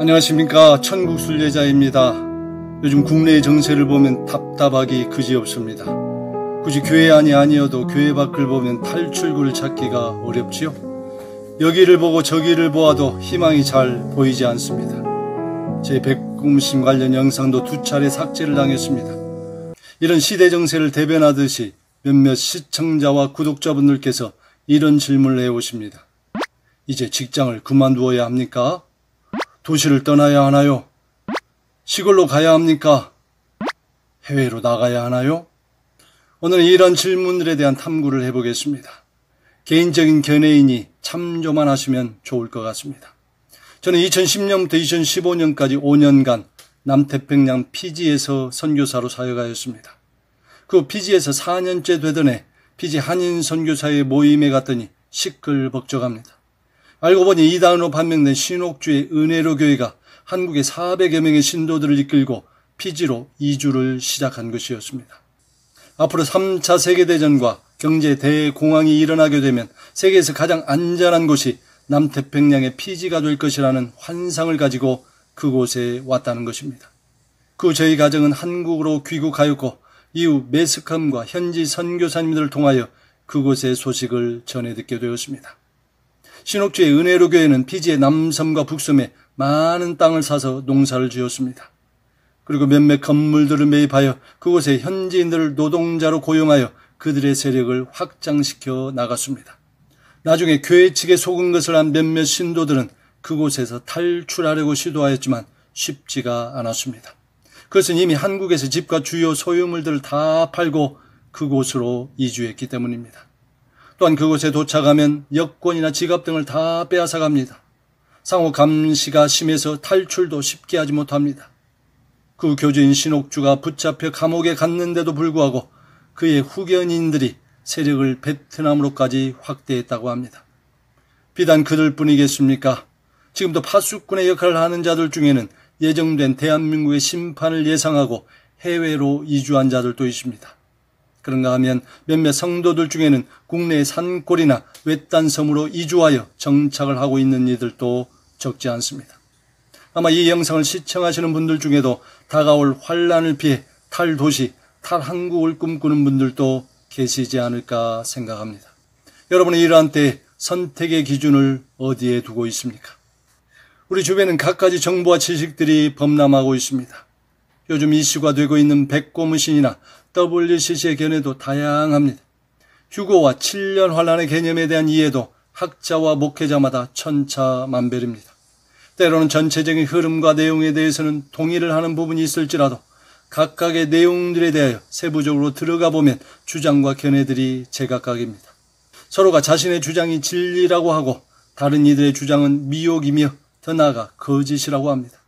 안녕하십니까, 천국순례자입니다. 요즘 국내의 정세를 보면 답답하기 그지없습니다. 굳이 교회 안이 아니어도 교회 밖을 보면 탈출구를 찾기가 어렵지요. 여기를 보고 저기를 보아도 희망이 잘 보이지 않습니다. 제 백금심 관련 영상도 2차례 삭제를 당했습니다. 이런 시대 정세를 대변하듯이 몇몇 시청자와 구독자분들께서 이런 질문을 해오십니다. 이제 직장을 그만두어야 합니까? 도시를 떠나야 하나요? 시골로 가야 합니까? 해외로 나가야 하나요? 오늘은 이런 질문들에 대한 탐구를 해보겠습니다. 개인적인 견해이니 참조만 하시면 좋을 것 같습니다. 저는 2010년부터 2015년까지 5년간 남태평양 피지에서 선교사로 사역하였습니다. 그 피지에서 4년째 되던 해 피지 한인 선교사의 모임에 갔더니 시끌벅적합니다. 알고 보니 이단으로 판명된 신옥주의 은혜로 교회가 한국의 400여 명의 신도들을 이끌고 피지로 이주를 시작한 것이었습니다. 앞으로 3차 세계대전과 경제 대공황이 일어나게 되면 세계에서 가장 안전한 곳이 남태평양의 피지가 될 것이라는 환상을 가지고 그곳에 왔다는 것입니다. 그 저희 가정은 한국으로 귀국하였고 이후 매스컴과 현지 선교사님들을 통하여 그곳의 소식을 전해 듣게 되었습니다. 신옥주의 은혜로 교회는 피지의 남섬과 북섬에 많은 땅을 사서 농사를 지었습니다. 그리고 몇몇 건물들을 매입하여 그곳에 현지인들을 노동자로 고용하여 그들의 세력을 확장시켜 나갔습니다. 나중에 교회 측에 속은 것을 안 몇몇 신도들은 그곳에서 탈출하려고 시도하였지만 쉽지가 않았습니다. 그것은 이미 한국에서 집과 주요 소유물들을 다 팔고 그곳으로 이주했기 때문입니다. 또한 그곳에 도착하면 여권이나 지갑 등을 다 빼앗아갑니다. 상호 감시가 심해서 탈출도 쉽게 하지 못합니다. 그 교주인 신옥주가 붙잡혀 감옥에 갔는데도 불구하고 그의 후견인들이 세력을 베트남으로까지 확대했다고 합니다. 비단 그들뿐이겠습니까? 지금도 파수꾼의 역할을 하는 자들 중에는 예정된 대한민국의 심판을 예상하고 해외로 이주한 자들도 있습니다. 그런가 하면 몇몇 성도들 중에는 국내의 산골이나 외딴 섬으로 이주하여 정착을 하고 있는 이들도 적지 않습니다. 아마 이 영상을 시청하시는 분들 중에도 다가올 환란을 피해 탈도시, 탈한국을 꿈꾸는 분들도 계시지 않을까 생각합니다. 여러분은 이러한 때에 선택의 기준을 어디에 두고 있습니까? 우리 주변엔 갖가지 정보와 지식들이 범람하고 있습니다. 요즘 이슈가 되고 있는 백고무신이나 WCC의 견해도 다양합니다. 휴거와 7년 환란의 개념에 대한 이해도 학자와 목회자마다 천차만별입니다. 때로는 전체적인 흐름과 내용에 대해서는 동의를 하는 부분이 있을지라도 각각의 내용들에 대하여 세부적으로 들어가 보면 주장과 견해들이 제각각입니다. 서로가 자신의 주장이 진리라고 하고 다른 이들의 주장은 미혹이며 더 나아가 거짓이라고 합니다.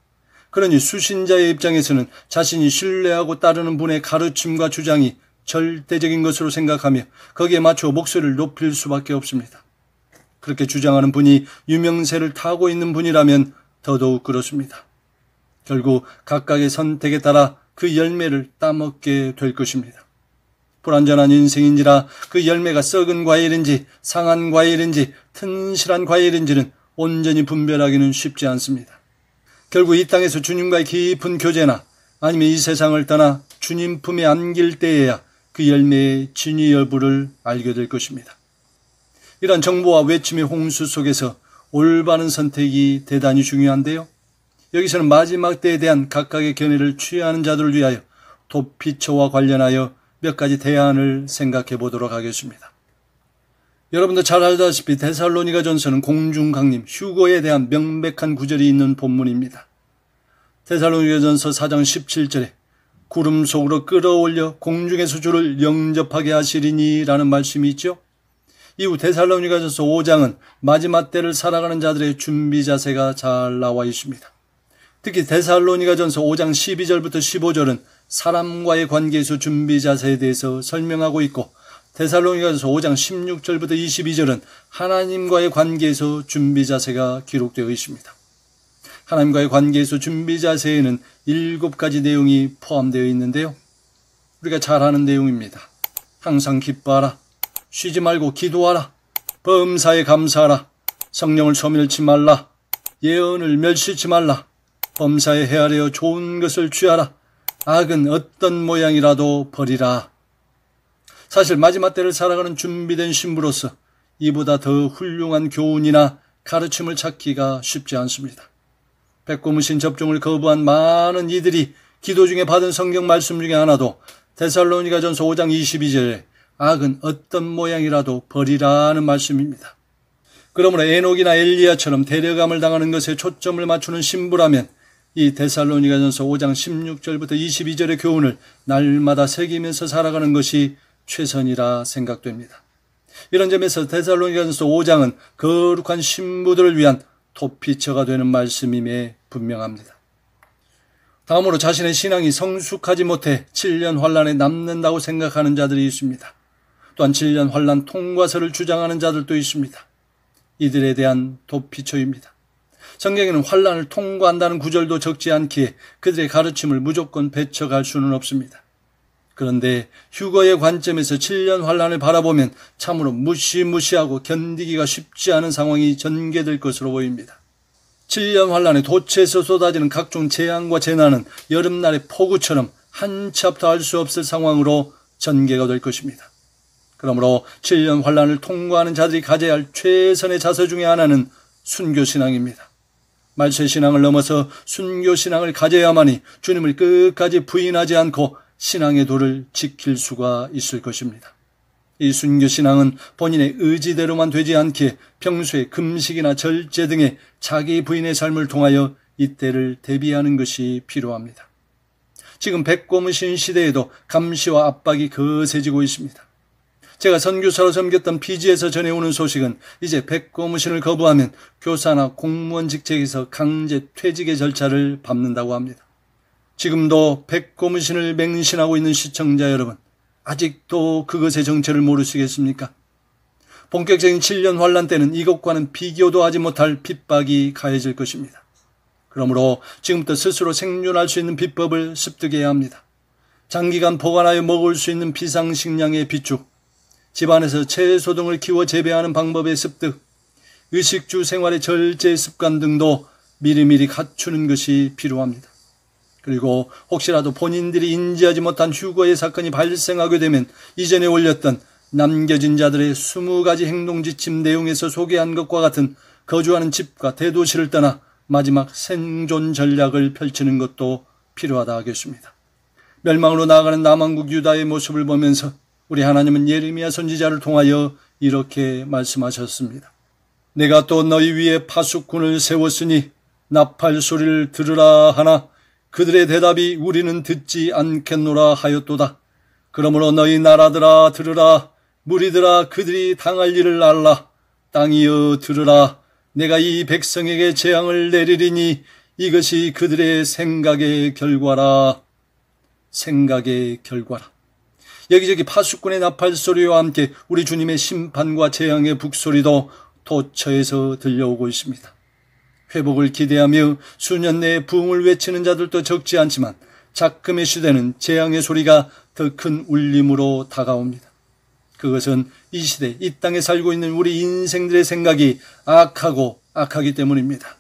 그러니 수신자의 입장에서는 자신이 신뢰하고 따르는 분의 가르침과 주장이 절대적인 것으로 생각하며 거기에 맞춰 목소리를 높일 수밖에 없습니다. 그렇게 주장하는 분이 유명세를 타고 있는 분이라면 더더욱 그렇습니다. 결국 각각의 선택에 따라 그 열매를 따먹게 될 것입니다. 불완전한 인생인지라 그 열매가 썩은 과일인지 상한 과일인지 튼실한 과일인지는 온전히 분별하기는 쉽지 않습니다. 결국 이 땅에서 주님과의 깊은 교제나 아니면 이 세상을 떠나 주님 품에 안길 때에야 그 열매의 진위 여부를 알게 될 것입니다. 이런 정보와 외침의 홍수 속에서 올바른 선택이 대단히 중요한데요. 여기서는 마지막 때에 대한 각각의 견해를 취하는 자들을 위하여 도피처와 관련하여 몇 가지 대안을 생각해 보도록 하겠습니다. 여러분도 잘 알다시피 데살로니가전서는 공중강림, 휴거에 대한 명백한 구절이 있는 본문입니다. 데살로니가전서 4장 17절에 구름 속으로 끌어올려 공중에서 주를 영접하게 하시리니 라는 말씀이 있죠. 이후 데살로니가전서 5장은 마지막 때를 살아가는 자들의 준비 자세가 잘 나와 있습니다. 특히 데살로니가전서 5장 12절부터 15절은 사람과의 관계에서 준비 자세에 대해서 설명하고 있고 데살로니가전서 5장 16절부터 22절은 하나님과의 관계에서 준비 자세가 기록되어 있습니다. 하나님과의 관계에서 준비 자세에는 7가지 내용이 포함되어 있는데요. 우리가 잘 아는 내용입니다. 항상 기뻐하라. 쉬지 말고 기도하라. 범사에 감사하라. 성령을 소멸치 말라. 예언을 멸시치 말라. 범사에 헤아려 좋은 것을 취하라. 악은 어떤 모양이라도 버리라. 사실 마지막 때를 살아가는 준비된 신부로서 이보다 더 훌륭한 교훈이나 가르침을 찾기가 쉽지 않습니다. 백고무신 접종을 거부한 많은 이들이 기도 중에 받은 성경 말씀 중에 하나도 데살로니가전서 5장 22절에 악은 어떤 모양이라도 버리라는 말씀입니다. 그러므로 에녹이나 엘리야처럼 데려감을 당하는 것에 초점을 맞추는 신부라면 이 데살로니가전서 5장 16절부터 22절의 교훈을 날마다 새기면서 살아가는 것이 최선이라 생각됩니다. 이런 점에서 데살로니가전서 5장은 거룩한 신부들을 위한 도피처가 되는 말씀임에 분명합니다. 다음으로 자신의 신앙이 성숙하지 못해 7년 환란에 남는다고 생각하는 자들이 있습니다. 또한 7년 환란 통과서를 주장하는 자들도 있습니다. 이들에 대한 도피처입니다. 성경에는 환란을 통과한다는 구절도 적지 않기에 그들의 가르침을 무조건 배척할 수는 없습니다. 그런데 휴거의 관점에서 7년 환란을 바라보면 참으로 무시무시하고 견디기가 쉽지 않은 상황이 전개될 것으로 보입니다. 7년 환란에 도처에서 쏟아지는 각종 재앙과 재난은 여름날의 폭우처럼 한치 앞도 알 수 없을 상황으로 전개가 될 것입니다. 그러므로 7년 환란을 통과하는 자들이 가져야 할 최선의 자세 중에 하나는 순교신앙입니다. 말세신앙을 넘어서 순교신앙을 가져야만이 주님을 끝까지 부인하지 않고 신앙의 도를 지킬 수가 있을 것입니다. 이 순교신앙은 본인의 의지대로만 되지 않기에 평소에 금식이나 절제 등의 자기 부인의 삶을 통하여 이때를 대비하는 것이 필요합니다. 지금 백고무신 시대에도 감시와 압박이 거세지고 있습니다. 제가 선교사로 섬겼던 피지에서 전해오는 소식은 이제 백고무신을 거부하면 교사나 공무원 직책에서 강제 퇴직의 절차를 밟는다고 합니다. 지금도 백고무신을 맹신하고 있는 시청자 여러분, 아직도 그것의 정체를 모르시겠습니까? 본격적인 7년 환란 때는 이것과는 비교도 하지 못할 핍박이 가해질 것입니다. 그러므로 지금부터 스스로 생존할 수 있는 비법을 습득해야 합니다. 장기간 보관하여 먹을 수 있는 비상식량의 비축, 집안에서 채소 등을 키워 재배하는 방법의 습득, 의식주 생활의 절제 습관 등도 미리미리 갖추는 것이 필요합니다. 그리고 혹시라도 본인들이 인지하지 못한 휴거의 사건이 발생하게 되면 이전에 올렸던 남겨진 자들의 20가지 행동지침 내용에서 소개한 것과 같은 거주하는 집과 대도시를 떠나 마지막 생존 전략을 펼치는 것도 필요하다 하겠습니다. 멸망으로 나아가는 남한국 유다의 모습을 보면서 우리 하나님은 예레미야 선지자를 통하여 이렇게 말씀하셨습니다. 내가 또 너희 위에 파수꾼을 세웠으니 나팔 소리를 들으라 하나 그들의 대답이 우리는 듣지 않겠노라 하였도다. 그러므로 너희 나라들아 들으라. 무리들아 그들이 당할 일을 알라. 땅이여 들으라. 내가 이 백성에게 재앙을 내리리니 이것이 그들의 생각의 결과라. 생각의 결과라. 여기저기 파수꾼의 나팔 소리와 함께 우리 주님의 심판과 재앙의 북소리도 도처에서 들려오고 있습니다. 회복을 기대하며 수년 내에 부흥을 외치는 자들도 적지 않지만 작금의 시대는 재앙의 소리가 더 큰 울림으로 다가옵니다. 그것은 이 시대, 이 땅에 살고 있는 우리 인생들의 생각이 악하기 때문입니다.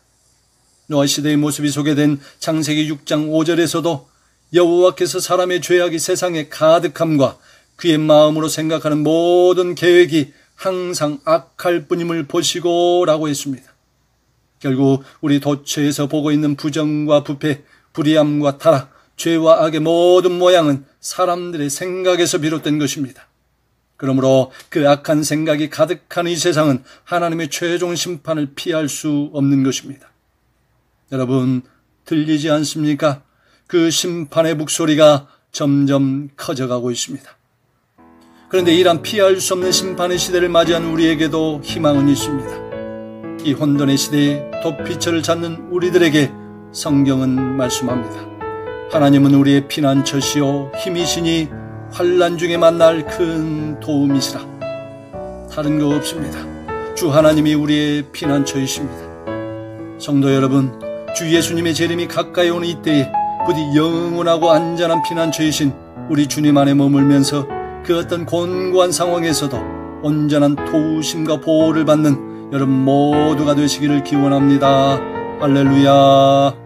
노아 시대의 모습이 소개된 창세기 6장 5절에서도 여호와께서 사람의 죄악이 세상에 가득함과 그의 마음으로 생각하는 모든 계획이 항상 악할 뿐임을 보시고 라고 했습니다. 결국 우리 도처에서 보고 있는 부정과 부패, 불의함과 타락, 죄와 악의 모든 모양은 사람들의 생각에서 비롯된 것입니다. 그러므로 그 악한 생각이 가득한 이 세상은 하나님의 최종 심판을 피할 수 없는 것입니다. 여러분, 들리지 않습니까? 그 심판의 목소리가 점점 커져가고 있습니다. 그런데 이런 피할 수 없는 심판의 시대를 맞이한 우리에게도 희망은 있습니다. 이 혼돈의 시대에 도피처를 찾는 우리들에게 성경은 말씀합니다. 하나님은 우리의 피난처시요 힘이시니 환난 중에 만날 큰 도움이시라. 다른 거 없습니다. 주 하나님이 우리의 피난처이십니다. 성도 여러분, 주 예수님의 재림이 가까이 오는 이때에 부디 영원하고 안전한 피난처이신 우리 주님 안에 머물면서 그 어떤 곤고한 상황에서도 온전한 도우심과 보호를 받는 여러분 모두가 되시기를 기원합니다. 할렐루야.